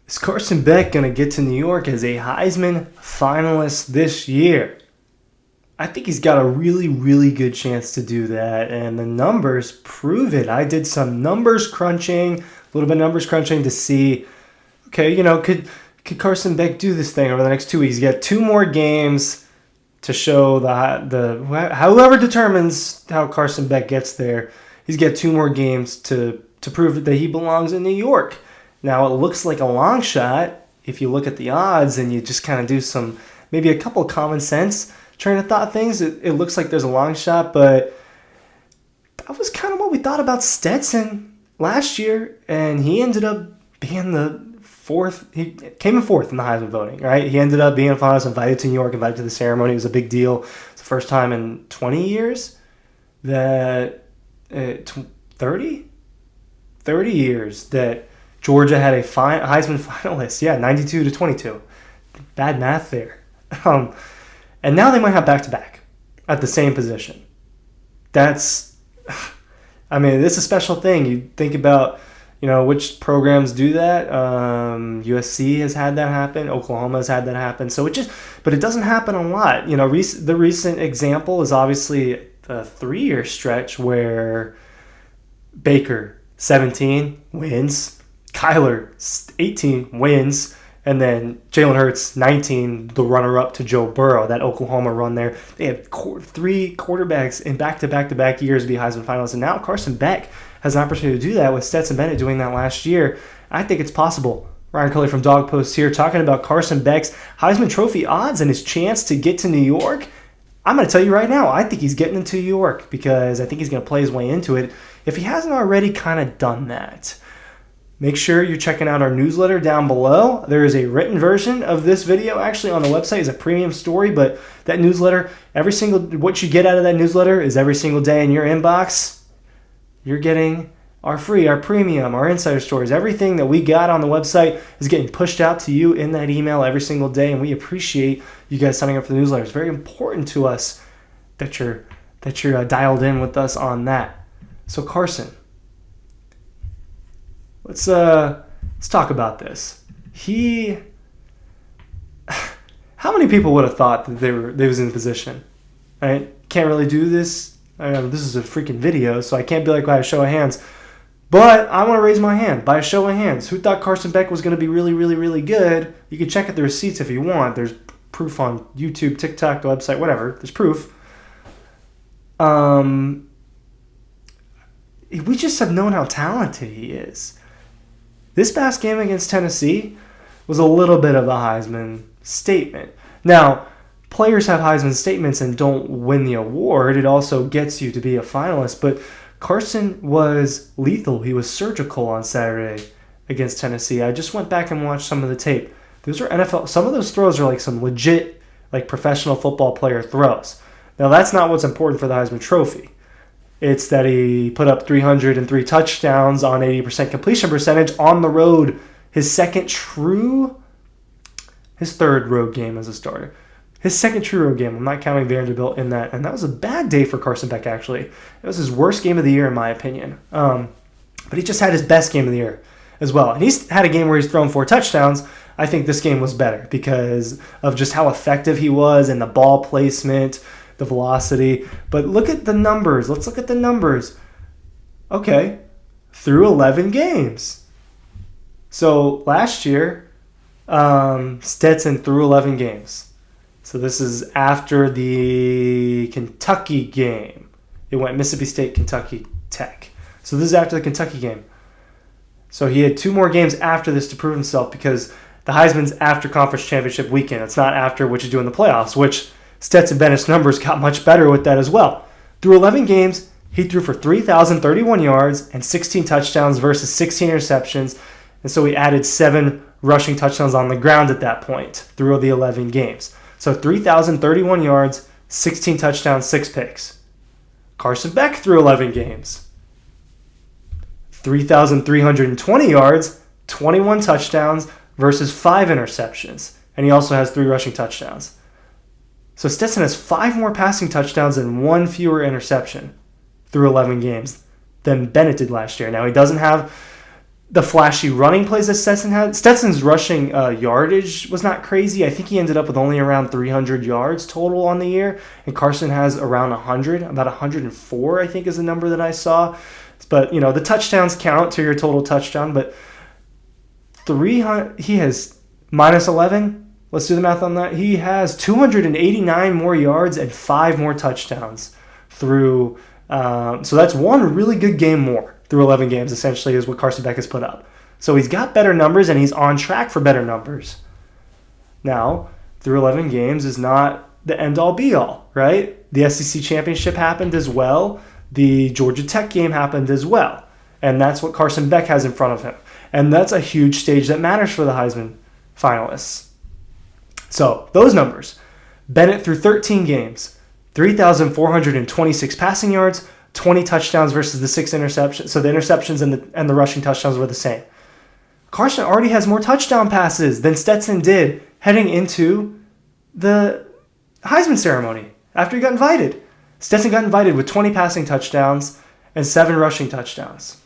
Is Carson Beck going to get to New York as a Heisman finalist this year? I think he's got a really, really good chance to do that, and the numbers prove it. I did some numbers crunching, a little bit of numbers crunching to see, okay, could Carson Beck do this thing over the next 2 weeks? He's got 2 more games to show the whoever determines how Carson Beck gets there, he's got 2 more games to prove that he belongs in New York. Now, it looks like a long shot if you look at the odds and you just kind of do some, maybe a couple of common sense train of thought things. It looks like there's a long shot, but that was kind of what we thought about Stetson last year, and he ended up being the fourth. He came in fourth in the Heisman voting, right? He ended up being a finalist, invited to New York, invited to the ceremony. It was a big deal. It's the first time in 20 years that 30 years that Georgia had a Heisman finalist. Yeah, 92-22. Bad math there. And now they might have back-to-back at the same position. It's a special thing. You think about, which programs do that. USC has had that happen. Oklahoma has had that happen. But it doesn't happen a lot. The recent example is obviously a 3-year stretch where Baker, 17, wins. Kyler, 18, wins. And then Jalen Hurts, 19, the runner-up to Joe Burrow, that Oklahoma run there. They had 3 quarterbacks in back-to-back years to be Heisman finalists. And now Carson Beck has an opportunity to do that with Stetson Bennett doing that last year. I think it's possible. Ryan Curley from Dawg Post here talking about Carson Beck's Heisman Trophy odds and his chance to get to New York. I'm going to tell you right now, I think he's getting into New York because I think he's going to play his way into it if he hasn't already kind of done that. Make sure you're checking out our newsletter down below. There is a written version of this video actually on the website. It's a premium story, but that newsletter, what you get out of that newsletter is every single day in your inbox, you're getting our premium, our insider stories. Everything that we got on the website is getting pushed out to you in that email every single day, and we appreciate you guys signing up for the newsletter. It's very important to us that you're dialed in with us on that. So Carson, let's talk about this. How many people would have thought that they was in the position? Right? Can't really do this. This is a freaking video, so I can't be like by a show of hands. But I want to raise my hand by a show of hands. Who thought Carson Beck was going to be really, really, really good? You can check out the receipts if you want. There's proof on YouTube, TikTok, the website, whatever. There's proof. We just have known how talented he is. This past game against Tennessee was a little bit of a Heisman statement. Now, players have Heisman statements and don't win the award. It also gets you to be a finalist. But Carson was lethal. He was surgical on Saturday against Tennessee. I just went back and watched some of the tape. Those are NFL. Some of those throws are like some legit, like professional football player throws. Now, that's not what's important for the Heisman Trophy. It's that he put up 303 touchdowns on 80% completion percentage on the road. His third road game as a starter. His second true road game. I'm not counting Vanderbilt in that. And that was a bad day for Carson Beck, actually. It was his worst game of the year, in my opinion. But he just had his best game of the year as well. And he's had a game where he's thrown 4 touchdowns. I think this game was better because of just how effective he was and the ball placement, the velocity. But look at the numbers. Let's look at the numbers. Okay, through 11 games. So last year, Stetson threw 11 games. So this is after the Kentucky game. It went Mississippi State, Kentucky Tech. So this is after the Kentucky game. So he had 2 more games after this to prove himself because the Heisman's after conference championship weekend. It's not after what you do in the playoffs, which Stetson Bennett's numbers got much better with that as well. Through 11 games, he threw for 3,031 yards and 16 touchdowns versus 16 interceptions. And so he added 7 rushing touchdowns on the ground at that point through the 11 games. So 3,031 yards, 16 touchdowns, 6 picks. Carson Beck threw 11 games. 3,320 yards, 21 touchdowns versus 5 interceptions. And he also has 3 rushing touchdowns. So Stetson has 5 more passing touchdowns and 1 fewer interception through 11 games than Bennett did last year. Now, he doesn't have the flashy running plays that Stetson had. Stetson's rushing yardage was not crazy. I think he ended up with only around 300 yards total on the year, and Carson has around 100, about 104, I think is the number that I saw. But, the touchdowns count to your total touchdown, but he has minus 11. Let's do the math on that. He has 289 more yards and 5 more touchdowns through. So that's one really good game more through 11 games, essentially, is what Carson Beck has put up. So he's got better numbers, and he's on track for better numbers. Now, through 11 games is not the end-all, be-all, right? The SEC championship happened as well. The Georgia Tech game happened as well. And that's what Carson Beck has in front of him. And that's a huge stage that matters for the Heisman finalists. So, those numbers. Bennett through 13 games, 3,426 passing yards, 20 touchdowns versus the 6 interceptions. So the interceptions and the rushing touchdowns were the same. Carson already has more touchdown passes than Stetson did heading into the Heisman ceremony after he got invited. Stetson got invited with 20 passing touchdowns and 7 rushing touchdowns.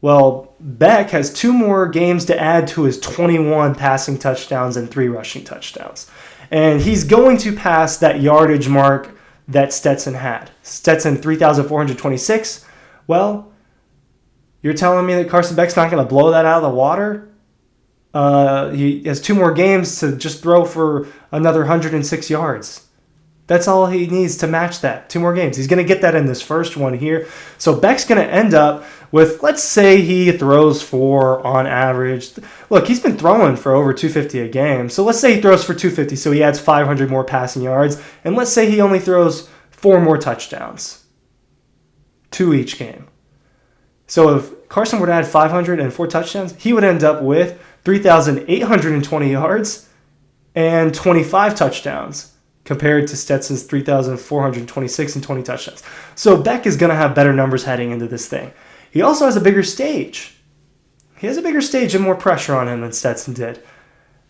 Well, Beck has 2 more games to add to his 21 passing touchdowns and 3 rushing touchdowns. And he's going to pass that yardage mark that Stetson had. Stetson, 3,426. Well, you're telling me that Carson Beck's not going to blow that out of the water? He has 2 more games to just throw for another 106 yards. That's all he needs to match that. 2 more games. He's going to get that in this first one here. So Beck's going to end up with, let's say he throws for, on average, look, he's been throwing for over 250 a game. So let's say he throws for 250, so he adds 500 more passing yards. And let's say he only throws 4 more touchdowns. 2 each game. So if Carson were to add 504 touchdowns, he would end up with 3,820 yards and 25 touchdowns, compared to Stetson's 3,426 and 20 touchdowns. So Beck is going to have better numbers heading into this thing. He also has a bigger stage. He has a bigger stage and more pressure on him than Stetson did,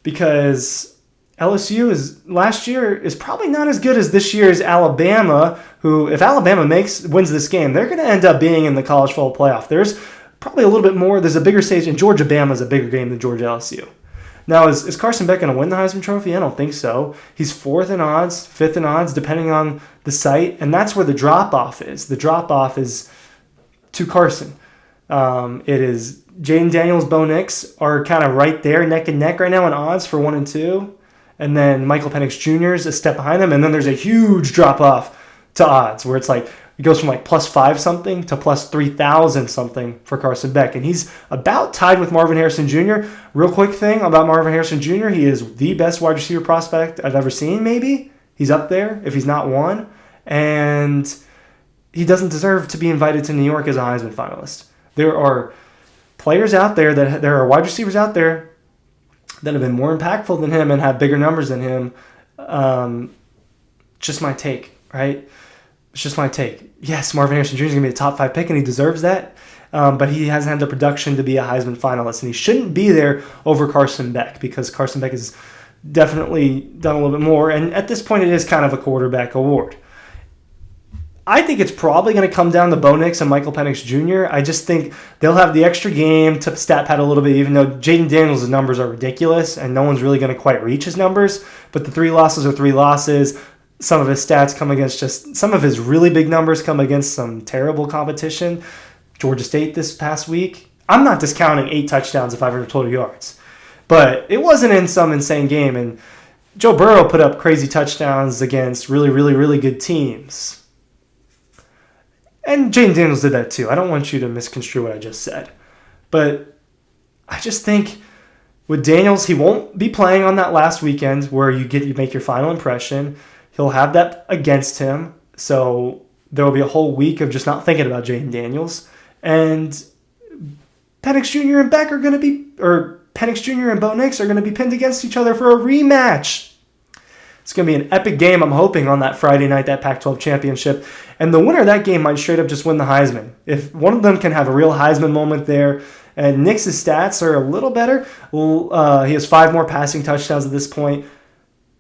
because LSU last year is probably not as good as this year's Alabama, who, if Alabama wins this game, they're going to end up being in the college football playoff. There's probably a little bit more. There's a bigger stage, and Georgia-Bama is a bigger game than Georgia-LSU. Now, is Carson Beck going to win the Heisman Trophy? I don't think so. He's 4th in odds, 5th in odds, depending on the site, and that's where the drop-off is. The drop-off is to Carson. It is Jaden Daniels, Bo Nix are kind of right there, neck and neck right now in odds for 1 and 2, and then Michael Penix Jr. is a step behind them, and then there's a huge drop-off to odds where it's like it goes from like plus 5 something to plus 3,000 something for Carson Beck. And he's about tied with Marvin Harrison Jr. Real quick thing about Marvin Harrison Jr. He is the best wide receiver prospect I've ever seen, maybe. He's up there if he's not one. And he doesn't deserve to be invited to New York as a Heisman finalist. There are players out there, there are wide receivers out there that have been more impactful than him and have bigger numbers than him. Just my take, right? It's just my take. Yes, Marvin Harrison Jr. is going to be a top 5 pick, and he deserves that. But he hasn't had the production to be a Heisman finalist, and he shouldn't be there over Carson Beck, because Carson Beck has definitely done a little bit more. And at this point, it is kind of a quarterback award. I think it's probably going to come down to Bo Nix and Michael Penix Jr. I just think they'll have the extra game to stat pad a little bit, even though Jaden Daniels' numbers are ridiculous, and no one's really going to quite reach his numbers. But the 3 losses are 3 losses. Some of his stats come against some of his really big numbers come against some terrible competition. Georgia State this past week. I'm not discounting 8 touchdowns and 500 total yards, but it wasn't in some insane game. And Joe Burrow put up crazy touchdowns against really, really, really good teams. And Jaden Daniels did that too. I don't want you to misconstrue what I just said. But I just think with Daniels, he won't be playing on that last weekend where you make your final impression. He'll have that against him, so there will be a whole week of just not thinking about Jaden Daniels. And Penix Jr. and Beck are going to be, or Penix Jr. and Bo Nix are going to be pinned against each other for a rematch. It's going to be an epic game, I'm hoping, on that Friday night, that Pac-12 championship. And the winner of that game might straight up just win the Heisman. If one of them can have a real Heisman moment there, and Nix's stats are a little better, he has 5 more passing touchdowns at this point.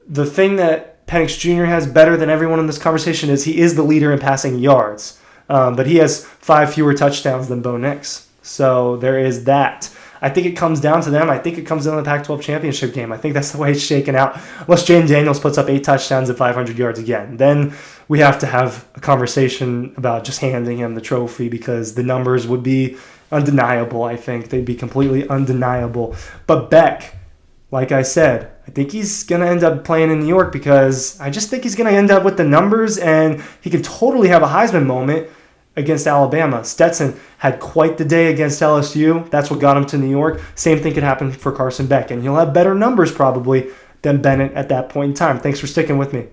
The thing that Penix Jr. has better than everyone in this conversation is he is the leader in passing yards. But he has 5 fewer touchdowns than Bo Nix. So there is that. I think it comes down to them. I think it comes down to the Pac-12 championship game. I think that's the way it's shaken out. Unless Jaden Daniels puts up 8 touchdowns and 500 yards again, then we have to have a conversation about just handing him the trophy because the numbers would be undeniable. I think they'd be completely undeniable. But Beck, like I said, I think he's going to end up playing in New York because I just think he's going to end up with the numbers and he could totally have a Heisman moment against Alabama. Stetson had quite the day against LSU. That's what got him to New York. Same thing could happen for Carson Beck, and he'll have better numbers probably than Bennett at that point in time. Thanks for sticking with me.